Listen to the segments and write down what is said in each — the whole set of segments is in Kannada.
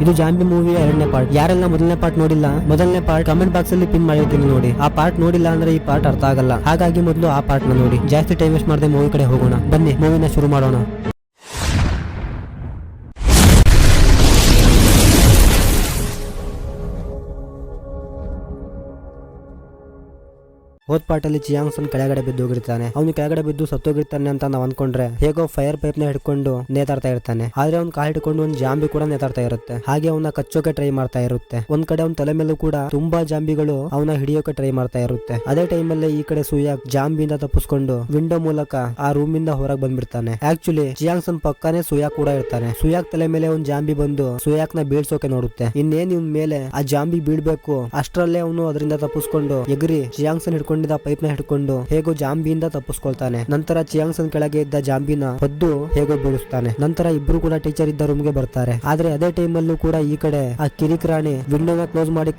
ಇದು ಜಾಂಬಿ ಮೂವಿಯ 2ನೇ ಪಾರ್ಟ್. ಯಾರೆಲ್ಲ ಮೊದಲನೇ ಪಾರ್ಟ್ ನೋಡಿಲ್ಲ, ಮೊದಲನೇ ಪಾರ್ಟ್ ಕಮೆಂಟ್ ಬಾಕ್ಸ್ ಅಲ್ಲಿ ಪಿನ್ ಮಾಡಿರ್ತೀನಿ ನೋಡಿ. ಆ ಪಾರ್ಟ್ ನೋಡಿಲ್ಲ ಅಂದ್ರೆ ಈ ಪಾರ್ಟ್ ಅರ್ಥ ಆಗಲ್ಲ. ಹಾಗಾಗಿ ಮೊದಲು ಆ ಪಾರ್ಟ್ ನ ನೋಡಿ. ಜಾಸ್ತಿ ಟೈಮ್ ವೇಸ್ಟ್ ಮಾಡದೆ ಮೂವಿ ಕಡೆ ಹೋಗೋಣ. ಬನ್ನಿ ಮೂವಿನ ಶುರು ಮಾಡೋಣ. ಹೋದ್ ಪಾರ್ಟ್ ಅಲ್ಲಿ ಚಿಯಾಂಗ್ಸನ್ ಕೆಳಗಡೆ ಬಿದ್ದೋಗಿರ್ತಾನೆ. ಅವನು ಕೆಳಗಡೆ ಬಿದ್ದು ಸತ್ತೋಗಿರ್ತಾನೆ ಅಂತ ನಾವ್ ಅನ್ಕೊಂಡ್ರೆ ಹೇಗೋ ಫೈರ್ ಪೈಪ್ ನ ಹಿಡ್ಕೊಂಡು ನೇತಾಡ್ತಾ ಇರ್ತಾನೆ. ಆದ್ರೆ ಅವ್ನ್ ಕಾಲ್ ಹಿಡ್ಕೊಂಡು ಒಂದ್ ಜಾಂಬಿ ಕೂಡ ನೇತಾಡ್ತಾ ಇರುತ್ತೆ. ಹಾಗೆ ಅವನ ಕಚ್ಚೋಕೆ ಟ್ರೈ ಮಾಡ್ತಾ ಇರುತ್ತೆ. ಒಂದ್ ಕಡೆ ಅವ್ನ ತಲೆ ಮೇಲೂ ಕೂಡ ತುಂಬಾ ಜಾಂಬಿಗಳು ಅವನ ಹಿಡಿಯೋಕೆ ಟ್ರೈ ಮಾಡ್ತಾ ಇರುತ್ತೆ. ಅದೇ ಟೈಮ್ ಅಲ್ಲಿ ಈ ಕಡೆ ಸುಯಾಕ್ ಜಾಂಬಿಯಿಂದ ತಪ್ಪಿಸ್ಕೊಂಡು ವಿಂಡೋ ಮೂಲಕ ಆ ರೂಮ್ ಇಂದ ಹೊರಗೆ ಬಂದ್ಬಿಡ್ತಾನೆ. ಆಕ್ಚುಲಿ ಚಿಯಾಂಗ್ಸನ್ ಪಕ್ಕನೆ ಸುಯಾಕ್ ಕೂಡ ಇರ್ತಾನೆ. ಸುಯಾಕ್ ತಲೆ ಮೇಲೆ ಒಂದ್ ಜಾಂಬಿ ಬಂದು ಸುಯಾಕ್ ನ ಬೀಳ್ಸೋಕೆ ನೋಡುತ್ತೆ. ಇನ್ನೇನ್ ಇವ್ನ ಮೇಲೆ ಆ ಜಾಂಬಿ ಬೀಳ್ಬೇಕು ಅಷ್ಟರಲ್ಲೇ ಅವನು ಅದರಿಂದ ತಪ್ಪಿಸ್ಕೊಂಡು ಎಗ್ರಿ ಚಿಯಾಂಗ್ಸನ್ ಹಿಡ್ಕೊಂಡು ಪೈಪ್ ನ ಹಿಡ್ಕೊಂಡು ಹೇಗೋ ಜಾಂಬಿಯಿಂದ ತಪ್ಪಿಸ್ಕೊಳ್ತಾನೆ. ನಂತರ ಚಿಯಾಂಗ್ಸನ್ ಕೆಳಗೆ ಇದ್ದ ಜಾಂಬಿನ ಹೊದ್ದು ಹೇಗೋ ಬೀಳಿಸ್ತಾನೆ. ನಂತರ ಇಬ್ರು ಕೂಡ ಟೀಚರ್ ಇದ್ದ ರೂಮ್ಗೆ ಬರ್ತಾರೆ. ಆದ್ರೆ ಅದೇ ಟೈಮ್ ಅಲ್ಲೂ ಕೂಡ ಈ ಕಡೆ ಆ ಕಿರಿಕ್ ರಾಣಿ ವಿಂಡೋನ ಕ್ಲೋಸ್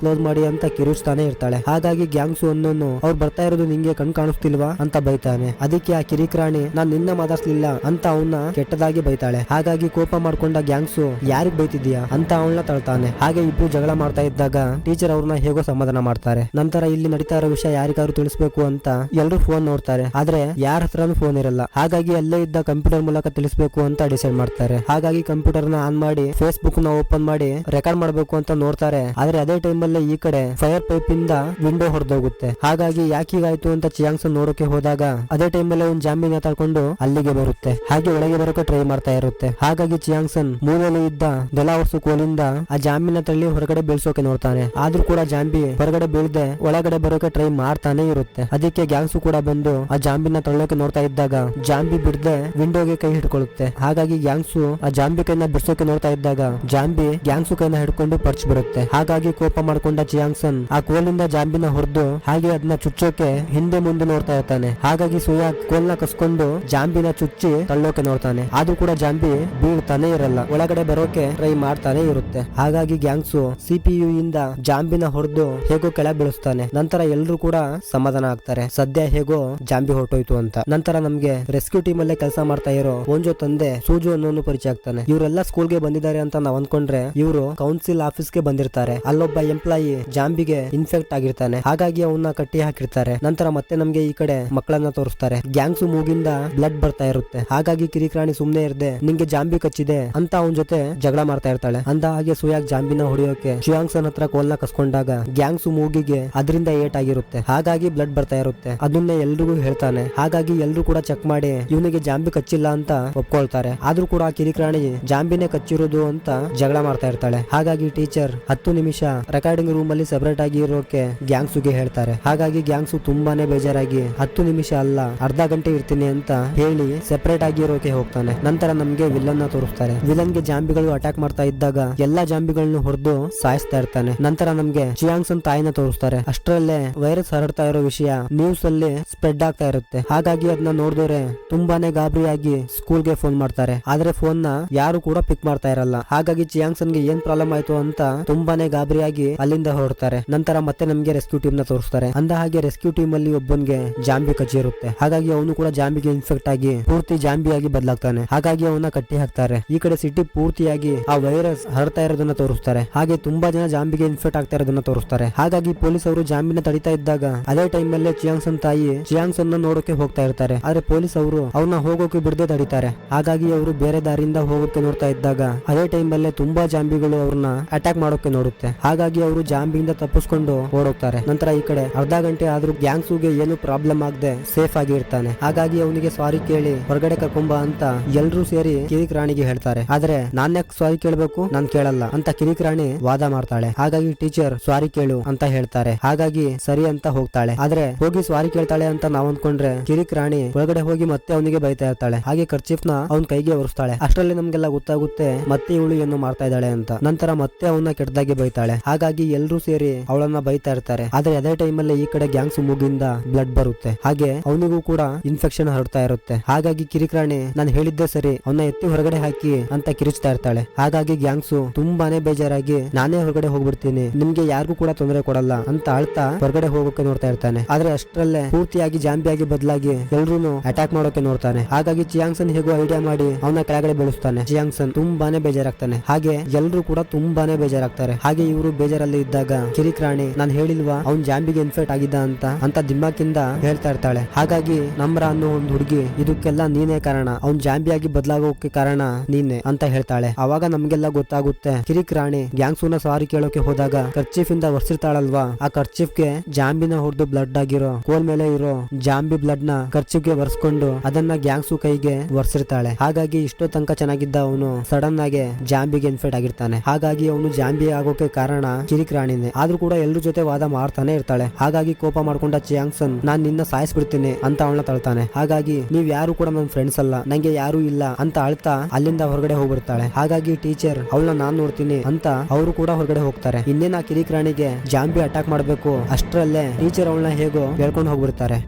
ಮಾಡಿ ಅಂತ ಕಿರುಚ್ತಾನೆ ಇರ್ತಾಳೆ. ಹಾಗಾಗಿ ಗ್ಯಾಂಗ್ಸು ಅನ್ನೋನು ಅವ್ರು ಬರ್ತಾ ಇರೋದು ನಿಂಗೆ ಕಣ್ ಕಾಣಿಸ್ತಿಲ್ವಾ ಅಂತ ಬೈತಾನೆ. ಅದಕ್ಕೆ ಆ ಕಿರಿಕ್ ರಾಣಿ ನಾನ್ ನಿನ್ನ ಮಾತಾಡ್ಸ್ಲಿಲ್ಲ ಅಂತ ಅವನ್ನ ಕೆಟ್ಟದಾಗಿ ಬೈತಾಳೆ. ಹಾಗಾಗಿ ಕೋಪ ಮಾಡ್ಕೊಂಡ ಗ್ಯಾಂಗ್ಸು ಯಾರಿಗ್ ಬೈತಿದ್ಯಾ ಅಂತ ಅವಳನ್ನ ತಳ್ತಾನೆ. ಹಾಗೆ ಇಬ್ರು ಜಗಳ ಮಾಡ್ತಾ ಇದ್ದಾಗ ಟೀಚರ್ ಅವ್ರನ್ನ ಹೇಗೋ ಸಮಾಧಾನ ಮಾಡ್ತಾರೆ. ನಂತರ ಇಲ್ಲಿ ನಡೀತಾ ಇರೋ ವಿಷಯ ಯಾರಿಗಾದ್ರು ತಿಳಿಸ್ಬೇಕು ಅಂತ ಎಲ್ಲರೂ ಫೋನ್ ನೋಡ್ತಾರೆ. ಆದ್ರೆ ಯಾರ ಹತ್ರನೂ ಫೋನ್ ಇರಲ್ಲ. ಹಾಗಾಗಿ ಅಲ್ಲೇ ಇದ್ದ ಕಂಪ್ಯೂಟರ್ ಮೂಲಕ ತಿಳಿಸ್ಬೇಕು ಅಂತ ಡಿಸೈಡ್ ಮಾಡ್ತಾರೆ. ಹಾಗಾಗಿ ಕಂಪ್ಯೂಟರ್ ನ ಆನ್ ಮಾಡಿ ಫೇಸ್ಬುಕ್ ನ ಓಪನ್ ಮಾಡಿ ರೆಕಾರ್ಡ್ ಮಾಡ್ಬೇಕು ಅಂತ ನೋಡ್ತಾರೆ. ಆದ್ರೆ ಅದೇ ಟೈಮ್ ಅಲ್ಲೇ ಈ ಕಡೆ ಫೈರ್ ಪೈಪ್ ಇಂದ ವಿಂಡೋ ಹೊರದೋಗುತ್ತೆ. ಹಾಗಾಗಿ ಯಾಕೀಗಾಯ್ತು ಅಂತ ಚಿಯಾಂಗ್ಸನ್ ನೋಡೋಕೆ ಹೋದಾಗ ಅದೇ ಟೈಮ್ ಅಲ್ಲೇ ಒಂದು ಜಾಂಬಿ ನೇತಾಡ್ಕೊಂಡು ಅಲ್ಲಿಗೆ ಬರುತ್ತೆ. ಹಾಗೆ ಒಳಗೆ ಬರೋಕೆ ಟ್ರೈ ಮಾಡ್ತಾ ಇರುತ್ತೆ. ಹಾಗಾಗಿ ಚಿಯಾಂಗ್ಸನ್ ಮೂಲೆಯಲ್ಲಿ ಇದ್ದ ದೆಲಾವರ್ಸು ಕೋಲಿಂದ ಆ ಜಾಂಬಿನ ತಳ್ಳಿ ಹೊರಗಡೆ ಬೀಳ್ಸೋಕೆ ನೋಡ್ತಾನೆ. ಆದ್ರೂ ಕೂಡ ಜಾಂಬಿ ಹೊರಗಡೆ ಬೀಳದೆ ಒಳಗಡೆ ಬರೋಕೆ ಟ್ರೈ ಮಾಡ್ತಾನೆ ಇರುತ್ತೆ. ಅದಕ್ಕೆ ಗ್ಯಾಂಗ್ಸು ಕೂಡ ಬಂದು ಆ ಜಾಂಬಿನ ತಳ್ಳೋಕೆ ನೋಡ್ತಾ ಇದ್ದಾಗ ಜಾಂಬಿ ಬಿಡದೆ ವಿಂಡೋಗೆ ಕೈ ಹಿಡ್ಕೊಳ್ಳುತ್ತೆ. ಹಾಗಾಗಿ ಗ್ಯಾಂಗ್ಸು ಆ ಜಾಂಬಿ ಕೈನ ಬಿಡ್ಸೋಕೆ ನೋಡ್ತಾ ಇದ್ದಾಗ ಜಾಂಬಿ ಗ್ಯಾಂಗ್ಸು ಕೈನ ಹಿಡ್ಕೊಂಡು ಪರ್ಚ್ ಬಿಡುತ್ತೆ. ಹಾಗಾಗಿ ಕೋಪ ಮಾಡ್ಕೊಂಡ ಚಿಯಾಂಗ್ಸನ್ ಆ ಕೋಲಿಂದ ಜಾಂಬಿನ ಹೊಡೆದು ಹಾಗೆ ಅದನ್ನ ಚುಚ್ಚೋಕೆ ಹಿಂದೆ ಮುಂದೆ ನೋಡ್ತಾ ಇರ್ತಾನೆ. ಹಾಗಾಗಿ ಸುಯಾಕ್ ಕೋಲ್ನ ಕಸ್ಕೊಂಡು ಜಾಂಬಿನ ಚುಚ್ಚಿ ತಳ್ಳೋಕೆ ನೋಡ್ತಾನೆ. ಆದ್ರೂ ಕೂಡ ಜಾಂಬಿ ಬೀಳ್ತಾನೆ ಇರಲ್ಲ, ಒಳಗಡೆ ಬರೋಕೆ ಟ್ರೈ ಮಾಡ್ತಾನೆ ಇರುತ್ತೆ. ಹಾಗಾಗಿ ಗ್ಯಾಂಗ್ಸು CPU ಇಂದ ಜಾಂಬಿನ ಹೊಡೆದು ಹೇಗೋ ಕೆಳಗೆ ಬೀಳಿಸ್ತಾನೆ. ನಂತರ ಎಲ್ಲರೂ ಕೂಡ ಸಮಾಧಾನ ಆಗ್ತಾರೆ. ಸದ್ಯ ಹೇಗೋ ಜಾಂಬಿ ಹೊರಟೋಯ್ತು ಅಂತ. ನಂತರ ನಮ್ಗೆ ರೆಸ್ಕ್ಯೂ ಟೀಮ್ ಅಲ್ಲೇ ಕೆಲಸ ಮಾಡ್ತಾ ಇರೋ ಓಂಜೋ ತಂದೆ ಸೂಜು ಅನ್ನೋನು ಪರಿಚಯ ಆಗ್ತಾನೆ. ಇವರೆಲ್ಲ ಸ್ಕೂಲ್ಗೆ ಬಂದಿದ್ದಾರೆ ಅಂತ ನಾವ್ ಅನ್ಕೊಂಡ್ರೆ ಇವರು ಕೌನ್ಸಿಲ್ ಆಫೀಸ್ಗೆ ಬಂದಿರ್ತಾರೆ. ಅಲ್ಲೊಬ್ಬ ಎಂಪ್ಲಾಯಿ ಜಾಂಬಿಗೆ ಇನ್ಫೆಕ್ಟ್ ಆಗಿರ್ತಾನೆ. ಹಾಗಾಗಿ ಅವನ್ನ ಕಟ್ಟಿ ಹಾಕಿರ್ತಾರೆ. ನಂತರ ಮತ್ತೆ ನಮ್ಗೆ ಈ ಕಡೆ ಮಕ್ಕಳನ್ನ ತೋರಿಸ್ತಾರೆ. ಗ್ಯಾಂಗ್ಸು ಮೂಗಿಂದ ಬ್ಲಡ್ ಬರ್ತಾ ಇರುತ್ತೆ. ಹಾಗಾಗಿ ಕಿರಿಕ್ರಾಣಿ ಸುಮ್ನೆ ಇರ್ದೆ ನಿಂಗೆ ಜಾಂಬಿ ಕಚ್ಚಿದೆ ಅಂತ ಅವನ ಜೊತೆ ಜಗಳ ಮಾಡ್ತಾ ಇರ್ತಾಳೆ. ಅಂದ ಹಾಗೆ ಸುಯಾಕ್ ಜಾಂಬಿನ ಹೊಡೆಯೋಕೆ ಚಿಯಾಂಗ್ಸನ್ ಹತ್ರ ಕೋಲ್ನ ಕಸ್ಕೊಂಡಾಗ ಗ್ಯಾಂಗ್ಸು ಮೂಗಿಗೆ ಅದರಿಂದ ಏಟ್ ಆಗಿರುತ್ತೆ. ಹಾಗಾಗಿ ಬ್ಲಡ್ ಬರ್ತಾ ಇರುತ್ತೆ. ಅದನ್ನೇ ಎಲ್ರಿಗೂ ಹೇಳ್ತಾನೆ. ಹಾಗಾಗಿ ಎಲ್ರು ಕೂಡ ಚೆಕ್ ಮಾಡಿ ಇವನಿಗೆ ಜಾಂಬಿ ಕಚ್ಚಿಲ್ಲ ಅಂತ ಒಪ್ಕೊಳ್ತಾರೆ. ಆದ್ರೂ ಕೂಡ ಕಿರಿಕ್ರಾಣಿ ಜಾಂಬಿನೇ ಕಚ್ಚಿರೋದು ಅಂತ ಜಗಳ ಮಾಡ್ತಾ ಇರ್ತಾಳೆ. ಹಾಗಾಗಿ ಟೀಚರ್ 10 ನಿಮಿಷ ರೆಕಾರ್ಡಿಂಗ್ ರೂಮ್ ಅಲ್ಲಿ ಸೆಪರೇಟ್ ಆಗಿ ಇರೋಕೆ ಗ್ಯಾಂಗ್ಸುಗೆ ಹೇಳ್ತಾರೆ. ಹಾಗಾಗಿ ಗ್ಯಾಂಗ್ಸು ತುಂಬಾನೇ ಬೇಜಾರಾಗಿ 10 ನಿಮಿಷ ಅಲ್ಲ ಅರ್ಧ ಗಂಟೆ ಇರ್ತೀನಿ ಅಂತ ಹೇಳಿ ಸೆಪರೇಟ್ ಆಗಿ ಇರೋಕೆ ಹೋಗ್ತಾನೆ. ನಂತರ ನಮ್ಗೆ ವಿಲನ್ ನ ತೋರಿಸ್ತಾರೆ. ವಿಲನ್ ಗೆ ಜಾಂಬಿಗಳು ಅಟ್ಯಾಕ್ ಮಾಡ್ತಾ ಇದ್ದಾಗ ಎಲ್ಲಾ ಜಾಂಬಿಗಳನ್ನು ಹೊಡೆದು ಸಾಯಿಸ್ತಾ ಇರ್ತಾನೆ. ನಂತರ ನಮ್ಗೆ ಚಿಯಾಂಗ್ಸನ್ ತಾಯಿನ ತೋರಿಸ್ತಾರೆ. ಅಷ್ಟರಲ್ಲೇ ವೈರಸ್ ಹರಡ್ತಾ ಇರೋ ವಿಷಯ ನ್ಯೂಸ್ ಅಲ್ಲಿ ಸ್ಪ್ರೆಡ್ ಆಗ್ತಾ ಇರುತ್ತೆ. ಹಾಗಾಗಿ ಅದನ್ನ ನೋಡಿದವ್ರೆ ತುಂಬಾನೇ ಗಾಬರಿಯಾಗಿ ಸ್ಕೂಲ್ಗೆ ಫೋನ್ ಮಾಡ್ತಾರೆ. ಆದ್ರೆ ಫೋನ್ ನ ಯಾರು ಕೂಡ ಪಿಕ್ ಮಾಡ್ತಾ ಇರಲ್ಲ. ಹಾಗಾಗಿ ಚಿಯಾಂಗ್ಸನ್ ಗೆ ಏನ್ ಪ್ರಾಬ್ಲಮ್ ಆಯ್ತು ಅಂತ ತುಂಬಾನೇ ಗಾಬರಿಯಾಗಿ ಅಲ್ಲಿಂದ ಹೊರಡ್ತಾರೆ. ನಂತರ ಮತ್ತೆ ನಮ್ಗೆ ರೆಸ್ಕ್ಯೂ ಟೀಮ್ ನ ತೋರಿಸ್ತಾರೆ. ಅಂದ ಹಾಗೆ ರೆಸ್ಕ್ಯೂ ಟೀಮ್ ಅಲ್ಲಿ ಒಬ್ಬನ್ಗೆ ಜಾಂಬಿ ಕಚ್ಚಿರುತ್ತೆ. ಹಾಗಾಗಿ ಅವನು ಕೂಡ ಜಾಂಬಿಗೆ ಇನ್ಫೆಕ್ಟ್ ಆಗಿ ಪೂರ್ತಿ ಜಾಂಬಿಯಾಗಿ ಬದಲಾಗ್ತಾನೆ. ಹಾಗಾಗಿ ಅವನ್ನ ಕಟ್ಟಿ ಹಾಕ್ತಾರೆ. ಈ ಕಡೆ ಸಿಟಿ ಪೂರ್ತಿಯಾಗಿ ಆ ವೈರಸ್ ಹರಡ್ತಾ ಇರೋದನ್ನ ತೋರಿಸ್ತಾರೆ. ಹಾಗೆ ತುಂಬಾ ಜನ ಜಾಂಬಿಗೆ ಇನ್ಫೆಕ್ಟ್ ಆಗ್ತಾ ಇರೋದನ್ನ ತೋರಿಸ್ತಾರೆ. ಹಾಗಾಗಿ ಪೊಲೀಸ್ ಅವರು ಜಾಂಬಿನ ತಡಿತಾ ಇದ್ದಾಗ ಅದೇ ಟೈಮ್ ಅಲ್ಲೇ ಚಿಯಾಂಗ್ಸನ್ ತಾಯಿ ಚಿಯಾಂಗ್ಸನ್ ನೋಡೋಕೆ ಹೋಗ್ತಾ ಇರ್ತಾರೆ. ಆದ್ರೆ ಪೊಲೀಸ್ ಅವರು ಅವನ್ನ ಹೋಗೋಕೆ ಬಿಡದೆ ತಡಿತಾರೆ. ಹಾಗಾಗಿ ಅವರು ಬೇರೆ ದಾರಿಯಿಂದ ಹೋಗೋಕೆ ನೋಡ್ತಾ ಇದ್ದಾಗ ಅದೇ ಟೈಮ್ ಅಲ್ಲೇ ತುಂಬಾ ಜಾಂಬಿಗಳು ಅವ್ರನ್ನ ಅಟ್ಯಾಕ್ ಮಾಡೋಕೆ ನೋಡುತ್ತೆ. ಹಾಗಾಗಿ ಅವರು ಜಾಂಬಿಯಿಂದ ತಪ್ಪಿಸ್ಕೊಂಡು ಓಡೋಗ್ತಾರೆ. ನಂತರ ಈ ಕಡೆ ಅರ್ಧ ಗಂಟೆ ಆದ್ರೂ ಗ್ಯಾಂಗ್ಸುಗೆ ಏನು ಪ್ರಾಬ್ಲಮ್ ಆಗದೆ ಸೇಫ್ ಆಗಿ ಇರ್ತಾನೆ. ಹಾಗಾಗಿ ಅವನಿಗೆ ಸಾರಿ ಕೇಳಿ ಹೊರಗಡೆ ಕರ್ಕೊಂಬ ಅಂತ ಎಲ್ರೂ ಸೇರಿ ಕಿರಿಕ್ ರಾಣಿಗೆ ಹೇಳ್ತಾರೆ. ಆದ್ರೆ ನಾನ್ ಯಾಕೆ ಸಾರಿ ಕೇಳ್ಬೇಕು, ನಾನ್ ಕೇಳಲ್ಲ ಅಂತ ಕಿರಿಕ್ ರಾಣಿ ವಾದ ಮಾಡ್ತಾಳೆ. ಹಾಗಾಗಿ ಟೀಚರ್ ಸಾರಿ ಕೇಳು ಅಂತ ಹೇಳ್ತಾರೆ. ಹಾಗಾಗಿ ಸರಿ ಅಂತ ಹೋಗ್ತಾಳೆ. ಆದ್ರೆ ಹೋಗಿ ಸಾರಿ ಕೇಳ್ತಾಳೆ ಅಂತ ನಾವ್ ಅಂದ್ಕೊಂಡ್ರೆ ಕಿರಿಕ್ ರಾಣಿ ಒಳಗಡೆ ಹೋಗಿ ಮತ್ತೆ ಅವನಿಗೆ ಬೈತಾ ಇರ್ತಾಳೆ. ಹಾಗೆ ಕರ್ಚೀಫ್ ನ ಅವನ್ ಕೈಗೆ ಒರೆಸ್ತಾಳೆ. ಅಷ್ಟರಲ್ಲಿ ನಮ್ಗೆಲ್ಲ ಗೊತ್ತಾಗುತ್ತೆ ಮತ್ತೆ ಇವಳು ಏನು ಮಾಡ್ತಾ ಇದ್ದಾಳೆ ಅಂತ. ನಂತರ ಮತ್ತೆ ಅವನ್ನ ಕೆಟ್ಟದಾಗಿ ಬೈತಾಳೆ. ಹಾಗಾಗಿ ಎಲ್ರೂ ಸೇರಿ ಅವಳನ್ನ ಬೈತಾ ಇರ್ತಾರೆ. ಆದ್ರೆ ಅದೇ ಟೈಮ್ ಅಲ್ಲಿ ಈ ಕಡೆ ಗ್ಯಾಂಗ್ಸ್ ಮೂಗಿಂದ ಬ್ಲಡ್ ಬರುತ್ತೆ. ಹಾಗೆ ಅವನಿಗೂ ಕೂಡ ಇನ್ಫೆಕ್ಷನ್ ಹರಡ್ತಾ ಇರುತ್ತೆ. ಹಾಗಾಗಿ ಕಿರಿಕ್ ರಾಣಿ ನಾನು ಹೇಳಿದ್ದೆ ಸರಿ, ಅವನ್ನ ಎತ್ತಿ ಹೊರಗಡೆ ಹಾಕಿ ಅಂತ ಕಿರಿಚ್ತಾ ಇರ್ತಾಳೆ. ಹಾಗಾಗಿ ಗ್ಯಾಂಗ್ಸು ತುಂಬಾನೇ ಬೇಜಾರಾಗಿ ನಾನೇ ಹೊರಗಡೆ ಹೋಗ್ಬಿಡ್ತೀನಿ, ನಿಮ್ಗೆ ಯಾರಿಗೂ ಕೂಡ ತೊಂದರೆ ಕೊಡಲ್ಲ ಅಂತ ಅಳ್ತಾ ಹೊರಗಡೆ ಹೋಗೋಕೆ ನೋಡ್ತಾ ಇರ್ತಾರೆ. ಇರ್ತಾನೆ. ಆದ್ರೆ ಅಷ್ಟರಲ್ಲೇ ಪೂರ್ತಿಯಾಗಿ ಜಾಂಬಿಯಾಗಿ ಬದಲಾಗಿ ಎಲ್ರೂ ಅಟ್ಯಾಕ್ ಮಾಡೋಕೆ ನೋಡ್ತಾನೆ. ಹಾಗಾಗಿ ಚಿಯಾಂಗ್ಸನ್ ಹೇಗೋ ಐಡಿಯಾ ಮಾಡಿ ಅವನ ಕೆಳಗಡೆ ಬೀಳಿಸ್ತಾನೆ. ಚಿಯಾಂಗ್ಸನ್ ತುಂಬಾನೇ ಬೇಜಾರಾಗ್ತಾನೆ. ಹಾಗೆ ಎಲ್ರು ಕೂಡ ತುಂಬಾನೇ ಬೇಜಾರಾಗ್ತಾರೆ. ಹಾಗೆ ಇವರು ಬೇಜಾರಲ್ಲಿ ಇದ್ದಾಗ ಕಿರಿಕ್ ರಾಣಿ ನಾನ್ ಹೇಳಿಲ್ವಾ ಅವ್ನ್ ಜಾಂಬಿಗೆ ಇನ್ಫೆಕ್ಟ್ ಆಗಿದ್ದ ಅಂತ ದಿಮಾಕಿಂದ ಹೇಳ್ತಾ ಇರ್ತಾಳೆ. ಹಾಗಾಗಿ ನಮ್ರ ಅನ್ನೋ ಒಂದು ಹುಡುಗಿ ಇದಕ್ಕೆಲ್ಲ ನೀನೇ ಕಾರಣ, ಅವ್ನ್ ಜಾಂಬಿಯಾಗಿ ಬದಲಾಗೋಕೆ ಕಾರಣ ನೀನೆ ಅಂತ ಹೇಳ್ತಾಳೆ. ಅವಾಗ ನಮ್ಗೆಲ್ಲ ಗೊತ್ತಾಗುತ್ತೆ ಕಿರಿಕ್ ರಾಣಿ ಗ್ಯಾಂಗ್ಸೂನ ಸಾರಿ ಕೇಳೋಕೆ ಹೋದಾಗ ಕರ್ಚೀಫ್ ಇಂದ ಒರ್ಸಿರ್ತಾಳಲ್ವಾ, ಆ ಕರ್ಚೀಫ್ಗೆ ಜಾಂಬಿನ ಹೊಡೆದು ಬ್ಲಡ್ ಆಗಿರೋ ಕೋಲ್ ಮೇಲೆ ಇರೋ ಜಾಂಬಿ ಬ್ಲಡ್ ನ ಕರ್ಚೀಫ್ಗೆ ಒರೆಸ್ಕೊಂಡು ಅದನ್ನ ಗ್ಯಾಂಗ್ಸು ಕೈಗೆ ಒರ್ಸಿರ್ತಾಳೆ. ಹಾಗಾಗಿ ಇಷ್ಟೋ ತನಕ ಚೆನ್ನಾಗಿದ್ದ ಅವನು ಸಡನ್ ಆಗಿ ಜಾಂಬಿಗೆ ಇನ್ಫೆಕ್ಟ್ ಆಗಿರ್ತಾನೆ. ಹಾಗಾಗಿ ಅವನು ಜಾಂಬಿ ಆಗೋಕೆ ಕಾರಣ ಕಿರಿಕ್ ರಾಣಿನೇ. ಆದ್ರೂ ಕೂಡ ಎಲ್ಲರ ಜೊತೆ ವಾದ ಮಾಡ್ತಾನೆ ಇರ್ತಾಳೆ. ಹಾಗಾಗಿ ಕೋಪ ಮಾಡ್ಕೊಂಡ ಚಿಯಾಂಗ್ಸನ್ ನಾನ್ ನಿನ್ನ ಸಾಯಿಸ್ಬಿಡ್ತೀನಿ ಅಂತ ಅವಳನ್ನ ತಳ್ತಾನೆ. ಹಾಗಾಗಿ ನೀವ್ ಯಾರು ಕೂಡ ನನ್ನ ಫ್ರೆಂಡ್ಸ್ ಅಲ್ಲ, ನಂಗೆ ಯಾರು ಇಲ್ಲ ಅಂತ ಅಳ್ತಾ ಅಲ್ಲಿಂದ ಹೊರಗಡೆ ಹೋಗ್ಬಿಡ್ತಾಳೆ. ಹಾಗಾಗಿ ಟೀಚರ್ ಅವಳನ್ನ ನಾನ್ ನೋಡ್ತೀನಿ ಅಂತ ಅವರು ಕೂಡ ಹೊರಗಡೆ ಹೋಗ್ತಾರೆ. ಇನ್ನೇನ ಕಿರಿಕ್ ರಾಣಿಗೆ ಜಾಂಬಿ ಅಟ್ಯಾಕ್ ಮಾಡ್ಬೇಕು ಅಷ್ಟರಲ್ಲೇ ಟೀಚರ್ ಅವಳನ್ನ ಹೇಗೋ ಹೇಳ್ಕೊಂಡು ಹೋಗ್ಬಿಡ್ತಾರೆ.